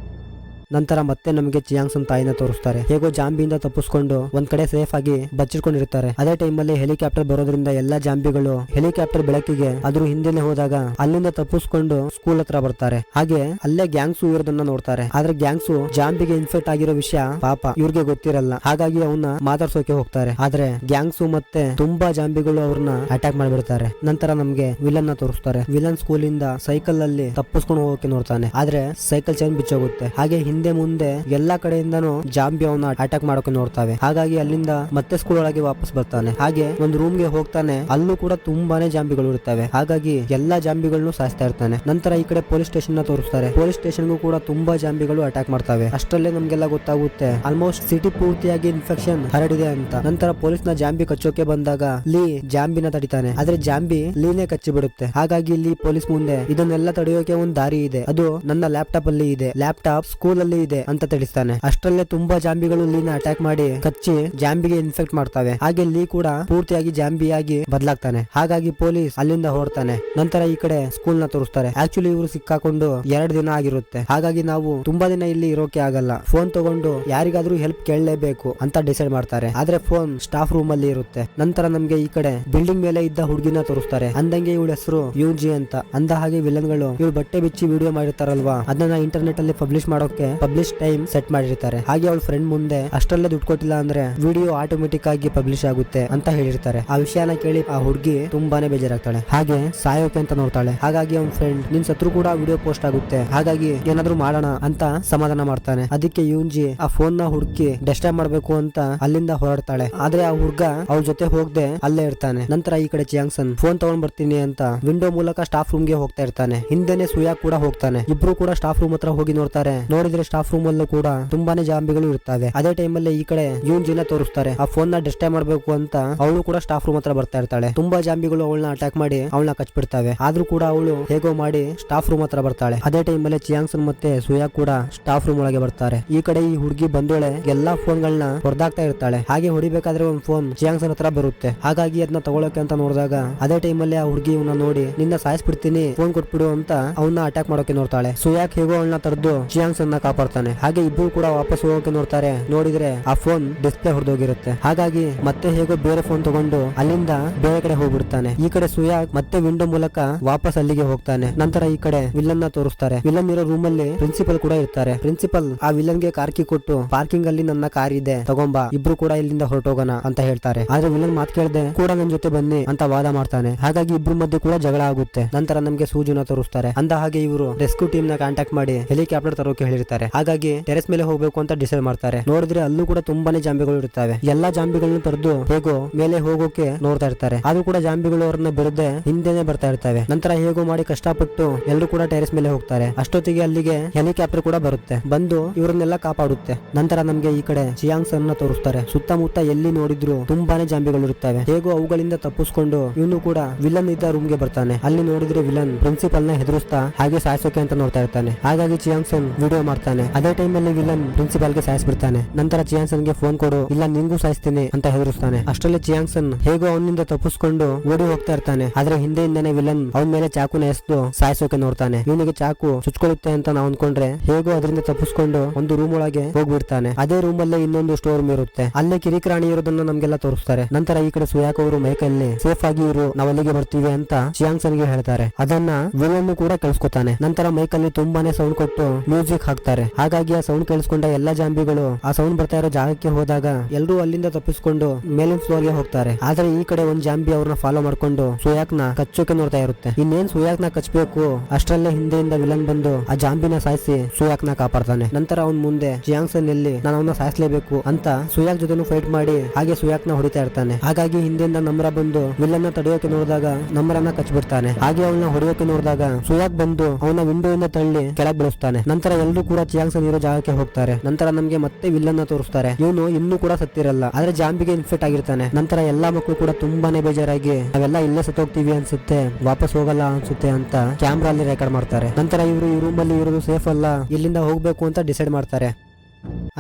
ನಂತರ ಮತ್ತೆ ನಮಗೆ ಚಿಯಾಂಗ್ಸನ್ ತಾಯಿನ ತೋರಿಸ್ತಾರೆ. ಹೇಗೋ ಜಾಂಬಿಯಿಂದ ತಪ್ಪಿಸ್ಕೊಂಡು ಒಂದ್ ಕಡೆ ಸೇಫ್ ಆಗಿ ಬಚ್ಚಿಟ್ಕೊಂಡಿರ್ತಾರೆ. ಅದೇ ಟೈಮಲ್ಲಿ ಹೆಲಿಕಾಪ್ಟರ್ ಬರೋದ್ರಿಂದ ಎಲ್ಲಾ ಜಾಂಬಿಗಳು ಹೆಲಿಕಾಪ್ಟರ್ ಬೆಳಕಿಗೆ ಅದ್ರ ಹಿಂದೆನೆ ಹೋದಾಗ ಅಲ್ಲಿಂದ ತಪ್ಪಿಸ್ಕೊಂಡು ಸ್ಕೂಲ್ ಹತ್ರ ಬರ್ತಾರೆ. ಹಾಗೆ ಅಲ್ಲೇ ಗ್ಯಾಂಗ್ಸು ಇರೋದನ್ನ ನೋಡ್ತಾರೆ. ಆದ್ರೆ ಗ್ಯಾಂಗ್ಸು ಜಾಂಬಿಗೆ ಇನ್ಫೆಕ್ಟ್ ಆಗಿರೋ ವಿಷಯ ಪಾಪ ಇವ್ರಿಗೆ ಗೊತ್ತಿರಲ್ಲ. ಹಾಗಾಗಿ ಅವನ್ನ ಮಾತಾಡ್ಸೋಕೆ ಹೋಗ್ತಾರೆ. ಆದ್ರೆ ಗ್ಯಾಂಗ್ಸು ಮತ್ತೆ ತುಂಬಾ ಜಾಂಬಿಗಳು ಅವ್ರನ್ನ ಅಟ್ಯಾಕ್ ಮಾಡ್ಬಿಡ್ತಾರೆ. ನಂತರ ನಮ್ಗೆ ವಿಲನ್ ನ ತೋರಿಸ್ತಾರೆ. ವಿಲನ್ ಸ್ಕೂಲ್ ಇಂದ ಸೈಕಲ್ ಅಲ್ಲಿ ತಪ್ಪಿಸ್ಕೊಂಡು ಹೋಗೋಕೆ ನೋಡ್ತಾನೆ. ಆದ್ರೆ ಸೈಕಲ್ ಚೈನ್ ಬಿಚ್ಚೋಗುತ್ತೆ. ಹಾಗೆ ಹಿಂದೆ ಮುಂದೆ ಎಲ್ಲಾ ಕಡೆಯಿಂದನೂ ಜಾಂಬಿ ಅವನ್ನ ಅಟ್ಯಾಕ್ ಮಾಡೋಕೆ ನೋಡ್ತಾವೆ. ಹಾಗಾಗಿ ಅಲ್ಲಿಂದ ಮತ್ತೆ ಸ್ಕೂಲ್ ಒಳಗೆ ವಾಪಸ್ ಬರ್ತಾನೆ. ಹಾಗೆ ಒಂದು ರೂಮ್ ಗೆ ಹೋಗ್ತಾನೆ. ಅಲ್ಲೂ ಕೂಡ ತುಂಬಾನೇ ಜಾಂಬಿಗಳು ಇರ್ತವೆ. ಹಾಗಾಗಿ ಎಲ್ಲಾ ಜಾಂಬಿಗಳನ್ನು ಸಾಯಿಸ್ತಾ ಇರ್ತಾನೆ. ನಂತರ ಈ ಕಡೆ ಪೊಲೀಸ್ ಸ್ಟೇಷನ್ ನ ತೋರಿಸ್ತಾರೆ. ಪೊಲೀಸ್ ಸ್ಟೇಷನ್ಗೂ ಕೂಡ ತುಂಬಾ ಜಾಂಬಿಗಳು ಅಟ್ಯಾಕ್ ಮಾಡ್ತವೆ. ಅಷ್ಟರಲ್ಲೇ ನಮ್ಗೆಲ್ಲ ಗೊತ್ತಾಗುತ್ತೆ ಆಲ್ಮೋಸ್ಟ್ ಸಿಟಿ ಪೂರ್ತಿಯಾಗಿ ಇನ್ಫೆಕ್ಷನ್ ಹರಡಿದೆ ಅಂತ. ನಂತರ ಪೊಲೀಸ್ ನ ಜಾಂಬಿ ಕಚ್ಚೋಕೆ ಬಂದಾಗ ಲೀ ಜಾಂಬಿನ ತಡಿತಾನೆ. ಆದ್ರೆ ಜಾಂಬಿ ಲೀನೇ ಕಚ್ಚಿ ಬಿಡುತ್ತೆ. ಹಾಗಾಗಿ ಇಲ್ಲಿ ಪೊಲೀಸ್ ಮುಂದೆ ಇದನ್ನೆಲ್ಲ ತಡೆಯೋಕೆ ಒಂದು ದಾರಿ ಇದೆ, ಅದು ನನ್ನ ಲ್ಯಾಪ್ಟಾಪ್ ಅಲ್ಲಿ ಇದೆ, ಲ್ಯಾಪ್ಟಾಪ್ ಸ್ಕೂಲ್ ಅಲ್ಲಿ ಇದೆ ಅಂತ ತಿಳಿಸ್ತಾನೆ. ಅಷ್ಟರಲ್ಲೇ ತುಂಬಾ ಜಾಂಬಿಗಳು ಲೀನ ಅಟ್ಯಾಕ್ ಮಾಡಿ ಕಚ್ಚಿ ಜಾಂಬಿಗೆ ಇನ್ಫೆಕ್ಟ್ ಮಾಡ್ತವೆ. ಹಾಗೆ ಲೀ ಕೂಡ ಪೂರ್ತಿಯಾಗಿ ಜಾಂಬಿಯಾಗಿ ಬದಲಾಗ್ತಾನೆ. ಹಾಗಾಗಿ ಪೊಲೀಸ್ ಅಲ್ಲಿಂದ ಹೊರಡ್ತಾನೆ. ನಂತರ ಈ ಕಡೆ ಸ್ಕೂಲ್ ನ ತೋರಿಸ್ತಾರೆ. ಆಕ್ಚುಲಿ ಇವರು ಸಿಕ್ಕಾಕೊಂಡು 2 ದಿನ ಆಗಿರುತ್ತೆ. ಹಾಗಾಗಿ ನಾವು ತುಂಬಾ ದಿನ ಇಲ್ಲಿ ಇರೋಕೆ ಆಗಲ್ಲ, ಫೋನ್ ತಗೊಂಡು ಯಾರಿಗಾದ್ರೂ ಹೆಲ್ಪ್ ಕೇಳಲೇಬೇಕು ಅಂತ ಡಿಸೈಡ್ ಮಾಡ್ತಾರೆ. ಆದ್ರೆ ಫೋನ್ ಸ್ಟಾಫ್ ರೂಮ್ ಅಲ್ಲಿ ಇರುತ್ತೆ. ನಂತರ ನಮ್ಗೆ ಈ ಕಡೆ ಬಿಲ್ಡಿಂಗ್ ಮೇಲೆ ಇದ್ದ ಹುಡುಗಿನ ತೋರಿಸ್ತಾರೆ. ಅಂದಂಗೆ ಇವಳ ಹೆಸರು ಯೂಜಿ ಅಂತ. ಅಂದ ಹಾಗೆ ವಿಲನ್ ಗಳು ಇವ್ರು ಬಟ್ಟೆ ಬಿಚ್ಚಿ ವಿಡಿಯೋ ಮಾಡಿರ್ತಾರಲ್ವಾ, ಅದನ್ನ ಇಂಟರ್ನೆಟ್ ಅಲ್ಲಿ ಪಬ್ಲಿಷ್ ಮಾಡೋಕೆ ಪಬ್ಲಿಷ್ ಟೈಮ್ ಸೆಟ್ ಮಾಡಿರ್ತಾರೆ. ಹಾಗೆ ಅವಳ ಫ್ರೆಂಡ್ ಮುಂದೆ ಅಷ್ಟರಲ್ಲೇ ದುಡ್ಡು ಕೊಟ್ಟಿಲ್ಲ ಅಂದ್ರೆ ವಿಡಿಯೋ ಆಟೋಮೆಟಿಕ್ ಆಗಿ ಪಬ್ಲಿಷ್ ಆಗುತ್ತೆ ಅಂತ ಹೇಳಿರ್ತಾರೆ. ಆ ವಿಷಯನ ಕೇಳಿ ಆ ಹುಡುಗಿ ತುಂಬಾನೇ ಬೇಜಾರಾಗ್ತಾಳೆ. ಹಾಗೆ ಸಾಯೋಕೆ ಅಂತ ನೋಡ್ತಾಳೆ. ಹಾಗಾಗಿ ಅವ್ನ ಫ್ರೆಂಡ್ ನಿನ್ ಸತ್ರು ಕೂಡ ವಿಡಿಯೋ ಪೋಸ್ಟ್ ಆಗುತ್ತೆ, ಹಾಗಾಗಿ ಏನಾದ್ರೂ ಮಾಡೋಣ ಅಂತ ಸಮಾಧಾನ ಮಾಡ್ತಾನೆ. ಅದಕ್ಕೆ ಯೂನ್ಜಿ ಆ ಫೋನ್ ನ ಹುಡುಕಿ ಡಿಸ್ಟರ್ಬ್ ಮಾಡ್ಬೇಕು ಅಂತ ಅಲ್ಲಿಂದ ಹೊರಡ್ತಾಳೆ. ಆದ್ರೆ ಆ ಹುಡುಗ ಅವ್ರ ಜೊತೆ ಹೋಗದೆ ಅಲ್ಲೇ ಇರ್ತಾನೆ. ನಂತರ ಈ ಕಡೆ ಚಿಯಾಂಗ್ಸನ್ ಫೋನ್ ತಗೊಂಡ್ ಬರ್ತೀನಿ ಅಂತ ವಿಂಡೋ ಮೂಲಕ ಸ್ಟಾಫ್ ರೂಮ್ ಗೆ ಹೋಗ್ತಾ ಇರ್ತಾನೆ. ಹಿಂದೆನೆ ಸುಯಾ ಕೂಡ ಹೋಗ್ತಾನೆ. ಇಬ್ರು ಕೂಡ ಸ್ಟಾಫ್ ರೂಮ್ ಹತ್ರ ಹೋಗಿ ನೋಡ್ತಾರೆ. ನೋಡಿದ್ರೆ ಸ್ಟಾಫ್ ರೂಮ್ ಅಲ್ಲೂ ಕೂಡ ತುಂಬಾನೇ ಜಾಂಬಿಗಳು ಇರ್ತವೆ. ಅದೇ ಟೈಮ್ ಅಲ್ಲಿ ಈ ಕಡೆ ಯೂನ್ಜಿನ ತೋರಿಸ್ತಾರೆ. ಆ ಫೋನ್ ನ ಡಿಸ್ಟರ್ಬ್ ಮಾಡ್ಬೇಕು ಅಂತ ಅವಳು ಕೂಡ ಸ್ಟಾಫ್ ರೂಮ್ ಹತ್ರ ಬರ್ತಾ ಇರ್ತಾಳೆ. ತುಂಬಾ ಜಾಂಬಿಗಳು ಅವಳನ್ನ ಅಟ್ಯಾಕ್ ಮಾಡಿ ಅವಳನ್ನ ಕಚ್ಬಿಡ್ತಾವೆ. ಆದ್ರೂ ಕೂಡ ಅವಳು ಹೇಗೋ ಮಾಡಿ ಸ್ಟಾಫ್ ರೂಮ್ ಹತ್ರ ಬರ್ತಾಳೆ. ಅದೇ ಟೈಮ್ ಅಲ್ಲಿ ಚಿಯಾಂಗ್ಸನ್ ಮತ್ತೆ ಸುಯಾ ಕೂಡ ಸ್ಟಾಫ್ ರೂಮ್ ಒಳಗೆ ಬರ್ತಾರೆ. ಈ ಕಡೆ ಈ ಹುಡುಗಿ ಬಂದೋಳೆ ಎಲ್ಲಾ ಫೋನ್ ಗಳನ್ನ ಹೊಡೆದಾಗ್ತಾ ಇರ್ತಾಳೆ. ಹಾಗೆ ಹೊಡಿಬೇಕಾದ್ರೆ ಒಂದು ಫೋನ್ ಚಿಯಾಂಗ್ಸನ್ ಹತ್ರ ಬರುತ್ತೆ. ಹಾಗಾಗಿ ಅದನ್ನ ತಗೊಳಕ್ಕೆ ಅಂತ ನೋಡಿದಾಗ ಅದೇ ಟೈಮ್ ಅಲ್ಲಿ ಆ ಹುಡುಗಿ ಇವನ್ನ ನೋಡಿ ನಿನ್ನ ಸಾಯಿಸ್ಬಿಡ್ತೀನಿ ಫೋನ್ ಕೊಟ್ಬಿಡು ಅಂತ ಅವನ್ನ ಅಟ್ಯಾಕ್ ಮಾಡೋಕೆ ನೋಡ್ತಾಳೆ. ಸುಯಾಕ್ ಹೇಗೋ ಅವಳನ್ನ ತಡೆದು ಚಿಯಾಂಗ್ಸನ್ ನ ಕಾಪಾಡ್ತಾನೆ. ಹಾಗೆ ಇಬ್ರು ಕೂಡ ವಾಪಸ್ ಹೋಗಕ್ಕೆ ನೋಡ್ತಾರೆ. ನೋಡಿದ್ರೆ ಆ ಫೋನ್ ಡಿಸ್ಪ್ಲೇ ಹೊಡೆದೋಗಿರುತ್ತೆ. ಹಾಗಾಗಿ ಮತ್ತೆ ಹೇಗೋ ಬೇರೆ ಫೋನ್ ತಗೊಂಡು ಅಲ್ಲಿಂದ ಬೇರೆ ಕಡೆ ಹೋಗ್ಬಿಡ್ತಾನೆ. ಈ ಕಡೆ ಸುಯಾಕ್ ಮತ್ತೆ ವಿಂಡೋ ಮೂಲಕ ವಾಪಸ್ ಅಲ್ಲಿಗೆ ಹೋಗ್ತಾನೆ. ನಂತರ ಈ ಕಡೆ ವಿಲನ್ ನ ತೋರಿಸ್ತಾರೆ. ವಿಲನ್ ಇರೋ ರೂಮ್ ಅಲ್ಲಿ ಪ್ರಿನ್ಸಿಪಲ್ ಕೂಡ ಇರ್ತಾರೆ. ಪ್ರಿನ್ಸಿಪಲ್ ಆ ವಿಲನ್ ಗೆ ಕಾರ್ ಕೀ ಕೊಟ್ಟು ಪಾರ್ಕಿಂಗ್ ಅಲ್ಲಿ ನನ್ನ ಕಾರ್ ಇದೆ ತಗೊಂಬಾ, ಇಬ್ರು ಕೂಡ ಇಲ್ಲಿಂದ ಹೊರಟೋಗೋಣ ಅಂತ ಹೇಳ್ತಾರೆ. ಆದ್ರೆ ವಿಲನ್ ಮಾತು ಕೇಳದೆ ಕೂಡ ನನ್ ಜೊತೆ ಬನ್ನಿ ಅಂತ ವಾದ ಮಾಡ್ತಾನೆ. ಹಾಗಾಗಿ ಇಬ್ರು ಮಧ್ಯೆ ಕೂಡ ಜಗಳ ಆಗುತ್ತೆ. ನಂತರ ನಮ್ಗೆ ಸೂಜುನ ತೋರಿಸ್ತಾರೆ. ಅಂದ ಹಾಗೆ ಇವರು ರೆಸ್ಕ್ಯೂ ಟೀಮ್ ನ ಕಾಂಟ್ಯಾಕ್ಟ್ ಮಾಡಿ ಹೆಲಿಕಾಪ್ಟರ್ ತರೋಕೆ ಹೇಳಿರ್ತಾರೆ. ಹಾಗಾಗಿ ಟೆರೆಸ್ ಮೇಲೆ ಹೋಗ್ಬೇಕು ಅಂತ ಡಿಸೈಡ್ ಮಾಡ್ತಾರೆ. ನೋಡಿದ್ರೆ ಅಲ್ಲೂ ಕೂಡ ತುಂಬಾನೇ ಜಾಂಬಿಗಳು ಇರ್ತವೆ. ಎಲ್ಲಾ ಜಾಂಬಿಗಳನ್ನು ತರದು ಹೇಗೋ ಮೇಲೆ ಹೋಗೋಕೆ ನೋಡ್ತಾ ಇರ್ತಾರೆ. ಆದ್ರೂ ಕೂಡ ಜಾಂಬಿಗಳು ಅವ್ರನ್ನ ಬಿಡದೆ ಹಿಂದೆನೆ ಬರ್ತಾ ಇರ್ತವೆ. ನಂತರ ಹೇಗೋ ಮಾಡಿ ಕಷ್ಟಪಟ್ಟು ಎಲ್ಲರೂ ಕೂಡ ಟೆರೆಸ್ ಮೇಲೆ ಹೋಗ್ತಾರೆ. ಅಷ್ಟೊತ್ತಿಗೆ ಅಲ್ಲಿಗೆ ಹೆಲಿಕಾಪ್ಟರ್ ಕೂಡ ಬರುತ್ತೆ. ಬಂದು ಇವರನ್ನೆಲ್ಲ ಕಾಪಾಡುತ್ತೆ. ನಂತರ ನಮ್ಗೆ ಈ ಕಡೆ ಚಿಯಾಂಗ್ಸನ್ ನ ತೋರಿಸ್ತಾರೆ. ಸುತ್ತಮುತ್ತ ಎಲ್ಲಿ ನೋಡಿದ್ರು ತುಂಬಾನೇ ಜಾಂಬಿಗಳು ಇರ್ತವೆ. ಹೇಗೋ ಅವುಗಳಿಂದ ತಪ್ಪಿಸ್ಕೊಂಡು ಇವನು ಕೂಡ ವಿಲನ್ ಇದ್ದ ರೂಮ್ ಗೆ ಬರ್ತಾನೆ. ಅಲ್ಲಿ ನೋಡಿದ್ರೆ ವಿಲನ್ ಪ್ರಿನ್ಸಿಪಲ್ ನ ಹೆದರಿಸ್ತಾ ಹಾಗೆ ಸಾಯಿಸೋಕೆ ಅಂತ ನೋಡ್ತಾ ಇರ್ತಾನೆ. ಹಾಗಾಗಿ ಚಿಯಾಂಗ್ಸನ್ ವಿಡಿಯೋ ಮಾಡ್ತಾ ಇರ್ತಾನೆ. ಅದೇ ಟೈಮ್ ಅಲ್ಲಿ ವಿಲನ್ ಪ್ರಿನ್ಸಿಪಾಲ್ ಗೆ ಸಾಯಿಸ್ಬಿಡ್ತಾನೆ. ನಂತರ ಚಿಯಾಂಗ್ಸನ್ ಗೆ ಫೋನ್ ಕೊಡು ಇಲ್ಲ ನಿಂಗೂ ಸಾಯಿಸ್ತೀನಿ ಅಂತ ಹೆದರಿಸ್ತಾನೆ. ಅಷ್ಟರಲ್ಲಿ ಚಿಯಾಂಗ್ಸನ್ ಹೇಗೋ ಅವನಿಂದ ತಪ್ಪಿಸ್ಕೊಂಡು ಓಡಿ ಹೋಗ್ತಾ ಇರ್ತಾನೆ. ಆದ್ರೆ ಹಿಂದೆಯಿಂದಾನೆ ವಿಲನ್ ಅವನ ಮೇಲೆ ಚಾಕುನ ಎಸ್ದು ಸಾಯಿಸೋಕೆ ನೋಡ್ತಾನೆ. ಇವನಿಗೆ ಚಾಕು ಚುಚ್ಕೊಳ್ಳುತ್ತೆ ಅಂತ ನಾವು ಅನ್ಕೊಂಡ್ರೆ ಹೇಗೋ ಅದರಿಂದ ತಪ್ಪಿಸ್ಕೊಂಡು ಒಂದು ರೂಮ್ ಒಳಗೆ ಹೋಗ್ಬಿಡ್ತಾನೆ. ಅದೇ ರೂಮ್ ಅಲ್ಲೇ ಇನ್ನೊಂದು ಸ್ಟೋರ್ ರೂಮ್ ಇರುತ್ತೆ. ಅಲ್ಲೇ ಕಿರಿಕ್-ರಾಣಿ ಇರೋದನ್ನ ನಮ್ಗೆಲ್ಲ ತೋರಿಸ್ತಾರೆ. ನಂತರ ಈ ಕಡೆ ಸುಯಾಕ್ ಅವರು ಮೈಕಲ್ಲಿ ಸೇಫ್ ಆಗಿ ಇರು ನಾವು ಅಲ್ಲಿಗೆ ಬರ್ತೀವಿ ಅಂತ ಚಿಯಾಂಗ್ಸನ್ ಗೆ ಹೇಳ್ತಾರೆ. ಅದನ್ನ ವಿಲನ್ ಕೂಡ ಕೇಳಿಸ್ಕೊತಾನೆ. ನಂತರ ಮೈಕಲ್ಲಿ ತುಂಬಾನೇ ಸೌಂಡ್ ಕೊಟ್ಟು ಮ್ಯೂಸಿಕ್ ಹಾಕ್ತಾರೆ. ಹಾಗಾಗಿ ಆ ಸೌಂಡ್ ಕೇಳಿಸ್ಕೊಂಡ ಎಲ್ಲಾ ಜಾಂಬಿಗಳು ಆ ಸೌಂಡ್ ಬರ್ತಾ ಇರೋ ಜಾಗಕ್ಕೆ ಹೋದಾಗ ಎಲ್ಲರೂ ಅಲ್ಲಿಂದ ತಪ್ಪಿಸ್ಕೊಂಡು ಮೇಲಿನ ಫ್ಲೋರ್ ಗೆ ಹೋಗ್ತಾರೆ. ಆದ್ರೆ ಈ ಕಡೆ ಒಂದ್ ಜಾಂಬಿ ಅವ್ರನ್ನ ಫಾಲೋ ಮಾಡ್ಕೊಂಡು ಸುಯಾಕ್ ನ ಕಚ್ಚೋಕೆ ನೋಡ್ತಾ ಇರುತ್ತೆ. ಇನ್ನೇನ್ ಸುಯಾಕ್ ನ ಕಚ್ಚಬೇಕು ಅಷ್ಟರಲ್ಲೇ ಹಿಂದೆಯಿಂದ ವಿಲನ್ ಬಂದು ಆ ಜಾಂಬಿನ ಸಾಯಿಸಿ ಸುಯಾಕ್ ನ ಕಾಪಾಡ್ತಾನೆ. ನಂತರ ಅವ್ನ್ ಮುಂದೆ ಚಿಯಾಂಗ್ಸನ್ ಎಲ್ಲಿ ನಾನು ಅವನ್ನ ಸಾಯಿಸಲೇಬೇಕು ಅಂತ ಸುಯಾಕ್ ಜೊತೆನೂ ಫೈಟ್ ಮಾಡಿ ಹಾಗೆ ಸುಯಾಕ್ ನ ಹೊಡಿತಾ ಇರ್ತಾನೆ. ಹಾಗಾಗಿ ಹಿಂದೆಯಿಂದ ನಮ್ರ ಬಂದು ವಿಲನ್ ನ ತಡೆಯೋಕೆ ನೋಡಿದಾಗ ನಮ್ರನ್ನ ಕಚ್ಬಿಡ್ತಾನೆ. ಹಾಗೆ ಅವನ್ನ ಹೊಡೆಯೋಕೆ ನೋಡಿದಾಗ ಸುಯಾಕ್ ಬಂದು ಅವನ ವಿಂಡೋ ಇಂದ ತಳ್ಳಿ ಕೆಳಗ್ ಬೀಳಿಸ್ತಾನೆ. ನಂತರ ಎಲ್ಲರೂ ಕೂಡ ಚಿಯಾಂಗ್ಸನ್ ಇರೋ ಜಾಗಕ್ಕೆ ಹೋಗ್ತಾರೆ. ನಂತರ ನಮ್ಗೆ ಮತ್ತೆ ವಿಲನ್ ನ ತೋರಿಸ್ತಾರೆ. ಇವನು ಇನ್ನೂ ಕೂಡ ಸತ್ತಿರಲ್ಲ ಆದ್ರೆ ಜಾಂಬಿಗೆ ಇನ್ಫೆಕ್ಟ್ ಆಗಿರ್ತಾನೆ. ನಂತರ ಎಲ್ಲಾ ಮಕ್ಕಳು ಕೂಡ ತುಂಬಾನೇ ಬೇಜಾರಾಗಿ ನಾವೆಲ್ಲ ಇಲ್ಲೇ ಸತ್ತೋಗ್ತೀವಿ ಅನ್ಸುತ್ತೆ ವಾಪಸ್ ಹೋಗಲ್ಲ ಅನ್ಸುತ್ತೆ ಅಂತ ಕ್ಯಾಮ್ರಾ ಅಲ್ಲಿ ರೆಕಾರ್ಡ್ ಮಾಡ್ತಾರೆ. ನಂತರ ಇವರು ಈ ರೂಮ್ ಅಲ್ಲಿ ಇರೋದು ಸೇಫ್ ಅಲ್ಲ ಇಲ್ಲಿಂದ ಹೋಗ್ಬೇಕು ಅಂತ ಡಿಸೈಡ್ ಮಾಡ್ತಾರೆ.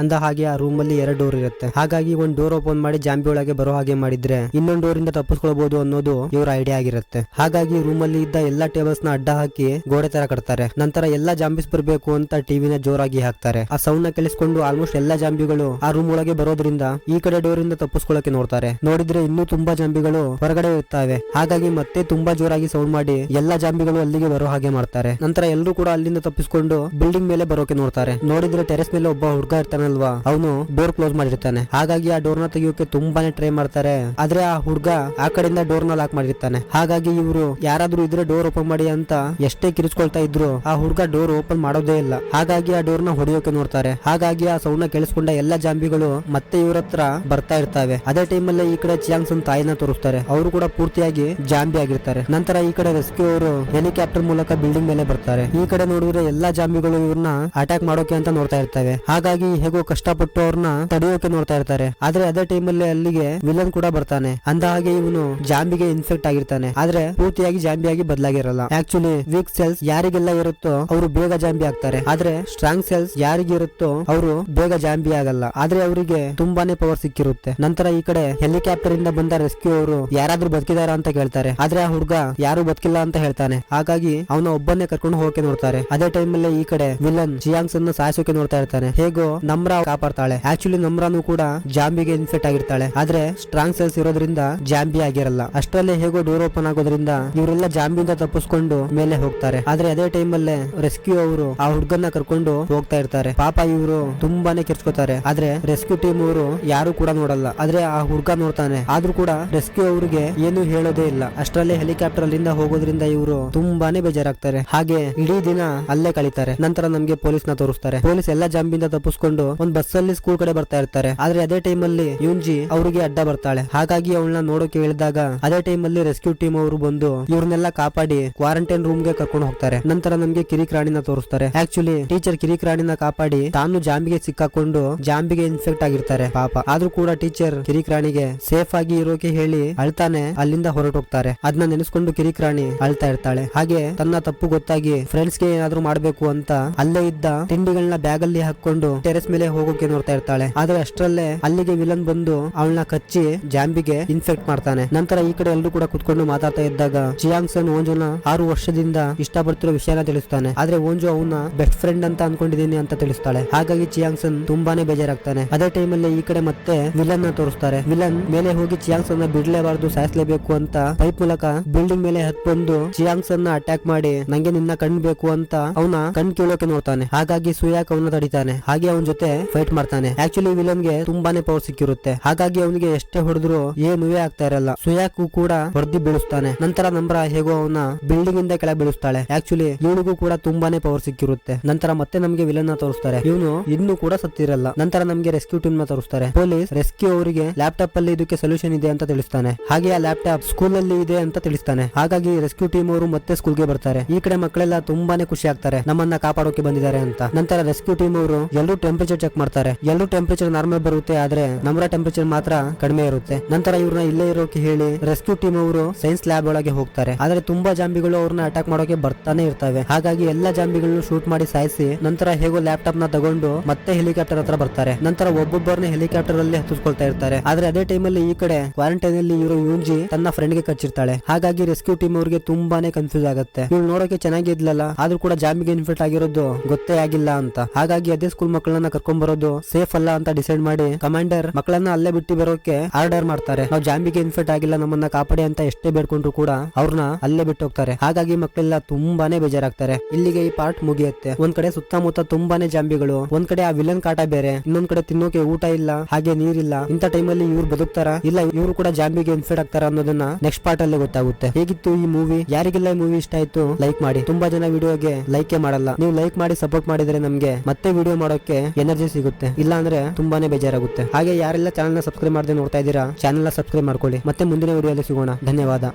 ಅಂದ ಹಾಗೆ ಆ ರೂಮ್ ಅಲ್ಲಿ 2 ಡೋರ್ ಇರುತ್ತೆ. ಹಾಗಾಗಿ ಒಂದ್ ಡೋರ್ ಓಪನ್ ಮಾಡಿ ಜಾಂಬಿ ಒಳಗೆ ಬರೋ ಹಾಗೆ ಮಾಡಿದ್ರೆ ಇನ್ನೊಂದು ಡೋರ್ ಇಂದ ತಪ್ಪಿಸ್ಕೊಳ್ಬಹುದು ಅನ್ನೋದು ಇವ್ರ ಐಡಿಯಾ ಆಗಿರುತ್ತೆ. ಹಾಗಾಗಿ ರೂಮ್ ಅಲ್ಲಿ ಇದ್ದ ಎಲ್ಲಾ ಟೇಬಲ್ಸ್ ನ ಅಡ್ಡ ಹಾಕಿ ಗೋಡೆ ತರ ಕಟ್ತಾರೆ. ನಂತರ ಎಲ್ಲಾ ಜಾಂಬಿಸ್ ಬರ್ಬೇಕು ಅಂತ ಟಿವಿನ ಜೋರಾಗಿ ಹಾಕ್ತಾರೆ. ಆ ಸೌಂಡ್ ನ ಕೇಳಿಸ್ಕೊಂಡು ಆಲ್ಮೋಸ್ಟ್ ಎಲ್ಲಾ ಜಾಂಬಿಗಳು ಆ ರೂಮ್ ಒಳಗೆ ಬರೋದ್ರಿಂದ ಈ ಕಡೆ ಡೋರ್ ಇಂದ ತಪ್ಪಿಸ್ಕೊಳ್ಳಕ್ಕೆ ನೋಡ್ತಾರೆ. ನೋಡಿದ್ರೆ ಇನ್ನೂ ತುಂಬಾ ಜಾಂಬಿಗಳು ಹೊರಗಡೆ ಇರ್ತವೆ. ಹಾಗಾಗಿ ಮತ್ತೆ ತುಂಬಾ ಜೋರಾಗಿ ಸೌಂಡ್ ಮಾಡಿ ಎಲ್ಲಾ ಜಾಂಬಿಗಳು ಅಲ್ಲಿಗೆ ಬರೋ ಹಾಗೆ ಮಾಡ್ತಾರೆ. ನಂತರ ಎಲ್ಲರೂ ಕೂಡ ಅಲ್ಲಿಂದ ತಪ್ಪಿಸ್ಕೊಂಡು ಬಿಲ್ಡಿಂಗ್ ಮೇಲೆ ಬರೋಕೆ ನೋಡ್ತಾರೆ. ನೋಡಿದ್ರೆ ಟೆರೆಸ್ ಮೇಲೆ ಒಬ್ಬ ಹುಡುಗ ಇರ್ತಾನಲ್ವಾ ಅವನು ಡೋರ್ ಕ್ಲೋಸ್ ಮಾಡಿರ್ತಾನೆ. ಹಾಗಾಗಿ ಆ ಡೋರ್ ನ ತೆಗಿಯೋಕೆ ತುಂಬಾನೇ ಟ್ರೈ ಮಾಡ್ತಾರೆ. ಆದ್ರೆ ಆ ಹುಡುಗ ಆ ಕಡೆಯಿಂದ ಡೋರ್ ನ ಲಾಕ್ ಮಾಡಿರ್ತಾನೆ. ಹಾಗಾಗಿ ಇವರು ಯಾರಾದ್ರೂ ಇದ್ರೆ ಡೋರ್ ಓಪನ್ ಮಾಡಿ ಅಂತ ಎಷ್ಟೇ ಕಿರಿಸ್ಕೊಳ್ತಾ ಇದ್ರು ಆ ಹುಡುಗ ಡೋರ್ ಓಪನ್ ಮಾಡೋದೇ ಇಲ್ಲ. ಹಾಗಾಗಿ ಆ ಡೋರ್ ನ ಹೊಡೆಯೋಕೆ ನೋಡ್ತಾರೆ. ಹಾಗಾಗಿ ಆ ಸೌಂಡ್ ನ ಕೇಳಿಸ್ಕೊಂಡ ಎಲ್ಲಾ ಜಾಂಬಿಗಳು ಮತ್ತೆ ಇವ್ರ ಹತ್ರ ಬರ್ತಾ ಇರ್ತವೆ. ಅದೇ ಟೈಮ್ ಅಲ್ಲಿ ಈ ಕಡೆ ಚಿಯಾಂಗ್ಸನ್ ತಾಯಿನ ತೋರಿಸ್ತಾರೆ. ಅವರು ಕೂಡ ಪೂರ್ತಿಯಾಗಿ ಜಾಂಬಿ ಆಗಿರ್ತಾರೆ. ನಂತರ ಈ ಕಡೆ ರೆಸ್ಕ್ಯೂ ಅವರು ಹೆಲಿಕಾಪ್ಟರ್ ಮೂಲಕ ಬಿಲ್ಡಿಂಗ್ ಮೇಲೆ ಬರ್ತಾರೆ. ಈ ಕಡೆ ನೋಡಿದ್ರೆ ಎಲ್ಲಾ ಜಾಂಬಿಗಳು ಇವ್ರನ್ನ ಅಟ್ಯಾಕ್ ಮಾಡೋಕೆ ಅಂತ ನೋಡ್ತಾ ಇರ್ತವೆ. ಹಾಗಾಗಿ ಹೇಗೋ ಕಷ್ಟಪಟ್ಟು ಅವ್ರನ್ನ ತಡೆಯೋಕೆ ನೋಡ್ತಾ ಇರ್ತಾರೆ. ಆದ್ರೆ ಅದೇ ಟೈಮ್ ಅಲ್ಲಿ ಅಲ್ಲಿಗೆ ವಿಲನ್ ಕೂಡ ಬರ್ತಾನೆ. ಅಂದ ಹಾಗೆ ಇವನು ಜಾಂಬಿಗೆ ಇನ್ಫೆಕ್ಟ್ ಆಗಿರ್ತಾನೆ. ಆದ್ರೆ ಪೂರ್ತಿಯಾಗಿ ಜಾಂಬಿಯಾಗಿ ಬದಲಾಗಿರಲ್ಲ. ಆಕ್ಚುಲಿ ವೀಕ್ ಸೆಲ್ಸ್ ಯಾರಿಗೆಲ್ಲ ಇರುತ್ತೋ ಅವರು ಬೇಗ ಜಾಂಬಿ ಆಗ್ತಾರೆ. ಆದ್ರೆ ಸ್ಟ್ರಾಂಗ್ ಸೆಲ್ಸ್ ಯಾರಿಗೆ ಇರುತ್ತೋ ಅವರು ಬೇಗ ಜಾಂಬಿ ಆಗಲ್ಲ. ಆದ್ರೆ ಅವರಿಗೆ ತುಂಬಾನೇ ಪವರ್ ಸಿಕ್ಕಿರುತ್ತೆ. ನಂತರ ಈ ಕಡೆ ಹೆಲಿಕಾಪ್ಟರ್ ಇಂದ ಬಂದ ರೆಸ್ಕ್ಯೂ ಅವರು ಯಾರಾದ್ರೂ ಬದುಕಿದಾರ ಅಂತ ಕೇಳ್ತಾರೆ. ಆದ್ರೆ ಆ ಹುಡುಗ ಯಾರು ಬದುಕಿಲ್ಲ ಅಂತ ಹೇಳ್ತಾನೆ. ಹಾಗಾಗಿ ಅವನ ಒಬ್ಬನ್ನೇ ಕರ್ಕೊಂಡು ಹೋಗಕ್ಕೆ ನೋಡ್ತಾರೆ. ಅದೇ ಟೈಮ್ ಅಲ್ಲಿ ಈ ಕಡೆ ವಿಲನ್ ಚಿಯಾಂಗ್ಸನ್ ಸಾಯಿಸೋಕೆ ನೋಡ್ತಾ ಇರ್ತಾನೆ. ಹೇಗೋ ನಮ್ರ ಕಾಪಾಡ್ತಾಳೆ. ಆಕ್ಚುಲಿ ನಮ್ರಾನು ಕೂಡ ಜಾಂಬಿಗೆ ಇನ್ಫೆಕ್ಟ್ ಆಗಿರ್ತಾಳೆ. ಆದ್ರೆ ಸ್ಟ್ರಾಂಗ್ ಸೆಲ್ಸ್ ಇರೋದ್ರಿಂದ ಜಾಂಬಿ ಆಗಿರಲ್ಲ. ಅಷ್ಟರಲ್ಲೇ ಹೇಗೋ ಡೋರ್ ಓಪನ್ ಆಗೋದ್ರಿಂದ ಇವರೆಲ್ಲ ಜಾಂಬಿಯಿಂದ ತಪ್ಪಿಸ್ಕೊಂಡು ಮೇಲೆ ಹೋಗ್ತಾರೆ. ಆದ್ರೆ ಅದೇ ಟೈಮ್ ಅಲ್ಲೇ ರೆಸ್ಕ್ಯೂ ಅವರು ಆ ಹುಡುಗನ್ನ ಕರ್ಕೊಂಡು ಹೋಗ್ತಾ ಇರ್ತಾರೆ. ಪಾಪ ಇವರು ತುಂಬಾನೇ ಕಿರ್ಚ್ಕೋತಾರೆ. ಆದ್ರೆ ರೆಸ್ಕ್ಯೂ ಟೀಮ್ ಅವರು ಯಾರು ಕೂಡ ನೋಡಲ್ಲ. ಆದ್ರೆ ಆ ಹುಡುಗ ನೋಡ್ತಾನೆ. ಆದ್ರೂ ಕೂಡ ರೆಸ್ಕ್ಯೂ ಅವರಿಗೆ ಏನು ಹೇಳೋದೇ ಇಲ್ಲ. ಅಷ್ಟರಲ್ಲೇ ಹೆಲಿಕಾಪ್ಟರ್ ಅಲ್ಲಿಂದ ಹೋಗೋದ್ರಿಂದ ಇವರು ತುಂಬಾನೇ ಬೇಜಾರಾಗ್ತಾರೆ. ಹಾಗೆ ಇಡೀ ದಿನ ಅಲ್ಲೇ ಕಳೀತಾರೆ. ನಂತರ ನಮ್ಗೆ ಪೊಲೀಸ್ ನ ತೋರಿಸ್ತಾರೆ. ಪೊಲೀಸ್ ಎಲ್ಲಾ ಜಾಂಬಿಯಿಂದ ತಪ್ಪಿಸ್ಕೊಂಡು ಒಂದ್ ಬಸ್ ಅಲ್ಲಿ ಸ್ಕೂಲ್ ಕಡೆ ಬರ್ತಾ ಇರ್ತಾರೆ. ಆದ್ರೆ ಅದೇ ಟೈಮ್ ಅಲ್ಲಿ ಯುಂಜಿ ಅವರಿಗೆ ಅಡ್ಡ ಬರ್ತಾಳೆ. ಹಾಗಾಗಿ ಅವಳನ್ನ ನೋಡೋಕೆ ಹೇಳಿದಾಗ ಅದೇ ಟೈಮ್ ಅಲ್ಲಿ ರೆಸ್ಕ್ಯೂ ಟೀಮ್ ಅವರು ಬಂದು ಇವ್ರನ್ನೆಲ್ಲ ಕಾಪಾಡಿ ಕ್ವಾರಂಟೈನ್ ರೂಮ್ ಗೆ ಕರ್ಕೊಂಡು ಹೋಗ್ತಾರೆ. ನಂತರ ನಮ್ಗೆ ಕಿರಿಕ್-ರಾಣಿನ ತೋರಿಸ್ತಾರೆ. ಆಕ್ಚುಲಿ ಟೀಚರ್ ಕಿರಿಕ್-ರಾಣಿನ ಕಾಪಾಡಿ ತಾನು ಜಾಂಬಿಗೆ ಸಿಕ್ಕಾಕೊಂಡು ಜಾಂಬಿಗೆ ಇನ್ಫೆಕ್ಟ್ ಆಗಿರ್ತಾರೆ. ಪಾಪ ಆದ್ರೂ ಕೂಡ ಟೀಚರ್ ಕಿರಿಕ್-ರಾಣಿಗೆ ಸೇಫ್ ಆಗಿ ಇರೋಕೆ ಹೇಳಿ ಅಳ್ತಾನೆ ಅಲ್ಲಿಂದ ಹೊರಟೋಗ್ತಾರೆ. ಅದನ್ನ ನೆನೆಸ್ಕೊಂಡು ಕಿರಿಕ್-ರಾಣಿ ಅಳ್ತಾ ಇರ್ತಾಳೆ. ಹಾಗೆ ತನ್ನ ತಪ್ಪು ಗೊತ್ತಾಗಿ ಫ್ರೆಂಡ್ಸ್ ಗೆ ಏನಾದ್ರೂ ಮಾಡ್ಬೇಕು ಅಂತ ಅಲ್ಲೇ ಇದ್ದ ತಿಂಡಿಗಳನ್ನ ಬ್ಯಾಗ್ ಅಲ್ಲಿ ಹಾಕೊಂಡು ಟೆರೆಸ್ ಮೇಲೆ ಹೋಗೋಕೆ ನೋಡ್ತಾ ಇರ್ತಾಳೆ. ಆದ್ರೆ ಅಷ್ಟರಲ್ಲೇ ಅಲ್ಲಿಗೆ ವಿಲನ್ ಬಂದು ಅವಳನ್ನ ಕಚ್ಚಿ ಜಾಂಬಿಗೆ ಇನ್ಫೆಕ್ಟ್ ಮಾಡ್ತಾನೆ. ನಂತರ ಈ ಕಡೆ ಎಲ್ಲರೂ ಕೂಡ ಕುತ್ಕೊಂಡು ಮಾತಾಡ್ತಾ ಇದ್ದಾಗ ಚಿಯಾಂಗ್ಸನ್ ಓಂಜುನ 6 ವರ್ಷದಿಂದ ಇಷ್ಟಪಡ್ತಿರೋ ವಿಷಯನ ತಿಳಿಸ್ತಾನೆ. ಆದ್ರೆ ಓಂಜು ಅವನ ಬೆಸ್ಟ್ ಫ್ರೆಂಡ್ ಅಂತ ಅನ್ಕೊಂಡಿದೀನಿ ಅಂತ ತಿಳಿಸ್ತಾಳೆ. ಹಾಗಾಗಿ ಚಿಯಾಂಗ್ಸನ್ ತುಂಬಾನೇ ಬೇಜಾರಾಗ್ತಾನೆ. ಅದೇ ಟೈಮ್ ಅಲ್ಲಿ ಈ ಕಡೆ ಮತ್ತೆ ವಿಲನ್ ನ ತೋರಿಸ್ತಾರೆ. ವಿಲನ್ ಮೇಲೆ ಹೋಗಿ ಚಿಯಾಂಗ್ಸನ್ ನ ಬಿಡ್ಲೇಬಾರ್ದು ಸಾಯಿಸಲೇಬೇಕು ಅಂತ ಪೈಪ್ ಮೂಲಕ ಬಿಲ್ಡಿಂಗ್ ಮೇಲೆ ಹತ್ಬಂದು ಚಿಯಾಂಗ್ಸನ್ ನ ಅಟ್ಯಾಕ್ ಮಾಡಿ ನಂಗೆ ನಿನ್ನ ಕಣ್ಬೇಕು ಅಂತ ಅವನ ಕಣ್ ಕೀಳೋಕೆ ನೋಡ್ತಾನೆ. ಹಾಗಾಗಿ ಸುಯಾಕ್ ಅವನ ತಡಿತಾನೆ. ಹಾಗೆ ಅವನ ಜೊತೆ ಫೈಟ್ ಮಾಡ್ತಾನೆ. ಆಕ್ಚುಲಿ ವಿಲನ್ ಗೆ ತುಂಬಾನೇ ಪವರ್ ಸಿಕ್ಕಿರುತ್ತೆ. ಹಾಗಾಗಿ ಅವನಿಗೆ ಎಷ್ಟೇ ಹೊಡೆದ್ರು ಏನೂ ಆಗ್ತಾ ಇರಲ್ಲ. ಸುಯಾಕು ಕೂಡ ಹೊಡೆದಿ ಬೀಳಿಸ್ತಾನೆ. ನಂತರ ನಮ್ರ ಹೇಗೋ ಅವನ ಬಿಲ್ಡಿಂಗ್ ಇಂದ ಕೆಳಗೆ ಬೀಳಿಸ್ತಾಳೆ. ಆಕ್ಚುಲಿ ಇವನಿಗೂ ಕೂಡ ತುಂಬಾನೇ ಪವರ್ ಸಿಕ್ಕಿರುತ್ತೆ. ನಂತರ ಮತ್ತೆ ನಮ್ಗೆ ವಿಲನ್ ನ ತೋರಿಸ್ತಾರೆ. ಇವನು ಇನ್ನೂ ಕೂಡ ಸತ್ತಿರಲ್ಲ. ನಂತರ ನಮ್ಗೆ ರೆಸ್ಕ್ಯೂ ಟೀಮ್ ನ ತೋರಿಸ್ತಾರೆ. ಪೊಲೀಸ್ ರೆಸ್ಕ್ಯೂ ಅವರಿಗೆ ಲ್ಯಾಪ್ಟಾಪ್ ಅಲ್ಲಿ ಇದಕ್ಕೆ ಸೊಲ್ಯೂಷನ್ ಇದೆ ಅಂತ ತಿಳಿಸ್ತಾನೆ. ಹಾಗೆ ಆ ಲ್ಯಾಪ್ಟಾಪ್ ಸ್ಕೂಲ್ ಅಲ್ಲಿ ಇದೆ ಅಂತ ತಿಳಿಸ್ತಾನೆ. ಹಾಗಾಗಿ ರೆಸ್ಕ್ಯೂ ಟೀಮ್ ಅವರು ಮತ್ತೆ ಸ್ಕೂಲ್ಗೆ ಬರ್ತಾರೆ. ಈ ಕಡೆ ಮಕ್ಕಳೆಲ್ಲ ತುಂಬಾನೇ ಖುಷಿ ಆಗ್ತಾರೆ ನಮ್ಮನ್ನ ಕಾಪಾಡೋಕೆ ಬಂದಿದ್ದಾರೆ ಅಂತ. ನಂತರ ರೆಸ್ಕ್ಯೂ ಟೀಮ್ ಅವರು ಎಲ್ಲರೂ ಟೆಂಪರೇಚರ್ ಚೆಕ್ ಮಾಡ್ತಾರೆ. ಎಲ್ಲರೂ ಟೆಂಪರೇಚರ್ ನಾರ್ಮಲ್ ಬರುತ್ತೆ, ಆದ್ರೆ ನಮ್ರ ಟೆಂಪರೇಚರ್ ಮಾತ್ರ ಕಡಿಮೆ ಇರುತ್ತೆ. ನಂತರ ಇವ್ರನ್ನ ಇಲ್ಲೇ ಇರೋಕೆ ಹೇಳಿ ರೆಸ್ಕ್ಯೂ ಟೀಮ್ ಅವರು ಸೈನ್ಸ್ ಲ್ಯಾಬ್ ಒಳಗೆ ಹೋಗ್ತಾರೆ. ಆದ್ರೆ ತುಂಬಾ ಜಾಂಬಿಗಳು ಅವ್ರನ್ನ ಅಟ್ಯಾಕ್ ಮಾಡೋಕೆ ಬರ್ತಾನೆ ಇರ್ತವೆ. ಹಾಗಾಗಿ ಎಲ್ಲಾ ಜಾಂಬಿಗಳನ್ನು ಶೂಟ್ ಮಾಡಿ ಸಾಯಿಸಿ ನಂತರ ಹೇಗೋ ಲ್ಯಾಪ್ಟಾಪ್ ನ ತಗೊಂಡು ಮತ್ತೆ ಹೆಲಿಕಾಪ್ಟರ್ ಹತ್ರ ಬರ್ತಾರೆ. ನಂತರ ಒಬ್ಬೊಬ್ಬರನ್ನ ಹೆಲಿಕಾಪ್ಟರ್ ಅಲ್ಲಿ ಹತ್ತಿಸ್ಕೊಳ್ತಾ ಇರ್ತಾರೆ. ಆದ್ರೆ ಅದೇ ಟೈಮ್ ಅಲ್ಲಿ ಈ ಕಡೆ ಕ್ವಾರಂಟೈನ್ ಅಲ್ಲಿ ಇರೋ ಯೂಂಜಿ ತನ್ನ ಫ್ರೆಂಡ್ ಗೆ ಕಚ್ಚಿರ್ತಾಳೆ. ಹಾಗಾಗಿ ರೆಸ್ಕ್ಯೂ ಟೀಮ್ ಅವ್ರಿಗೆ ತುಂಬಾನೇ ಕನ್ಫ್ಯೂಸ್ ಆಗುತ್ತೆ. ಇವ್ಳು ನೋಡೋಕೆ ಚೆನ್ನಾಗಿದ್ಲಲ್ಲ, ಆದ್ರೂ ಕೂಡ ಜಾಂಬಿಗೆ ಇನ್ಫೆಕ್ಟ್ ಆಗಿರೋದು ಗೊತ್ತೇ ಆಗಿಲ್ಲ ಅಂತ. ಹಾಗಾಗಿ ಅದೇ ಸ್ಕೂಲ್ ಮಕ್ಕಳನ್ನ ಕರ್ಕೊಂಡ್ ಬರೋದು ಸೇಫ್ ಅಲ್ಲ ಅಂತ ಡಿಸೈಡ್ ಮಾಡಿ ಕಮಾಂಡರ್ ಮಕ್ಕಳನ್ನ ಅಲ್ಲೇ ಬಿಟ್ಟು ಬರೋಕೆ ಆರ್ಡರ್ ಮಾಡ್ತಾರೆ. ನಾವು ಜಾಂಬಿಗೆ ಇನ್ಫೆಕ್ಟ್ ಆಗಿಲ್ಲ, ನಮ್ಮನ್ನ ಕಾಪಾಡಿ ಅಂತ ಎಷ್ಟೇ ಬೇಡ್ಕೊಂಡ್ರು ಕೂಡ ಅವ್ರನ್ನ ಅಲ್ಲೇ ಬಿಟ್ಟು ಹೋಗ್ತಾರೆ. ಹಾಗಾಗಿ ಮಕ್ಕಳೆಲ್ಲ ತುಂಬಾನೇ ಬೇಜಾರಾಗ್ತಾರೆ. ಇಲ್ಲಿಗೆ ಈ ಪಾರ್ಟ್ ಮುಗಿಯುತ್ತೆ. ಒಂದ್ ಕಡೆ ಸುತ್ತಮುತ್ತ ತುಂಬಾನೇ ಜಾಂಬಿಗಳು, ಒಂದ್ ಕಡೆ ಆ ವಿಲನ್ ಕಾಟ ಬೇರೆ, ಇನ್ನೊಂದ್ ಕಡೆ ತಿನ್ನೋಕೆ ಊಟ ಇಲ್ಲ, ಹಾಗೆ ನೀರಿಲ್ಲ. ಇಂಥ ಟೈಮಲ್ಲಿ ಇವ್ರು ಬದುಕ್ತಾರ ಇಲ್ಲ ಇವ್ರು ಕೂಡ ಜಾಂಬಿಗೆ ಇನ್ಫೆಕ್ಟ್ ಆಗ್ತಾರ ಅನ್ನೋದನ್ನ ನೆಕ್ಸ್ಟ್ ಪಾರ್ಟ್ ಅಲ್ಲಿ ಗೊತ್ತಾಗುತ್ತೆ. ಹೇಗಿತ್ತು ಈ ಮೂವಿ? ಯಾರಿಗೆಲ್ಲ ಈ ಮೂವಿ ಇಷ್ಟ ಆಯ್ತು ಲೈಕ್ ಮಾಡಿ. ತುಂಬಾ ಜನ ವಿಡಿಯೋಗೆ ಲೈಕ್ ಮಾಡಲ್ಲ. ನೀವು ಲೈಕ್ ಮಾಡಿ ಸಪೋರ್ಟ್ ಮಾಡಿದ್ರೆ ನಮ್ಗೆ ಮತ್ತೆ ವಿಡಿಯೋ ಮಾಡೋಕೆ ಎನರ್ಜಿ ಸಿಗುತ್ತೆ. ಇಲ್ಲ ಅಂದ್ರೆ ತುಂಬಾನೇ ಬೇಜಾರಾಗುತ್ತೆ. ಹಾಗೆ ಯಾರೆಲ್ಲ ಚಾನೆಲ್ ನ ಸಬ್ಸ್ಕ್ರೈಬ್ ಮಾಡದೆ ನೋಡ್ತಾ ಇದ್ದೀರಾ, ಚಾನೆಲ್ ನ ಸಬ್ಸ್ಕ್ರೈಬ್ ಮಾಡ್ಕೊಳ್ಳಿ. ಮತ್ತೆ ಮುಂದಿನ ವಿಡಿಯೋದಲ್ಲಿ ಸಿಗೋಣ. ಧನ್ಯವಾದ.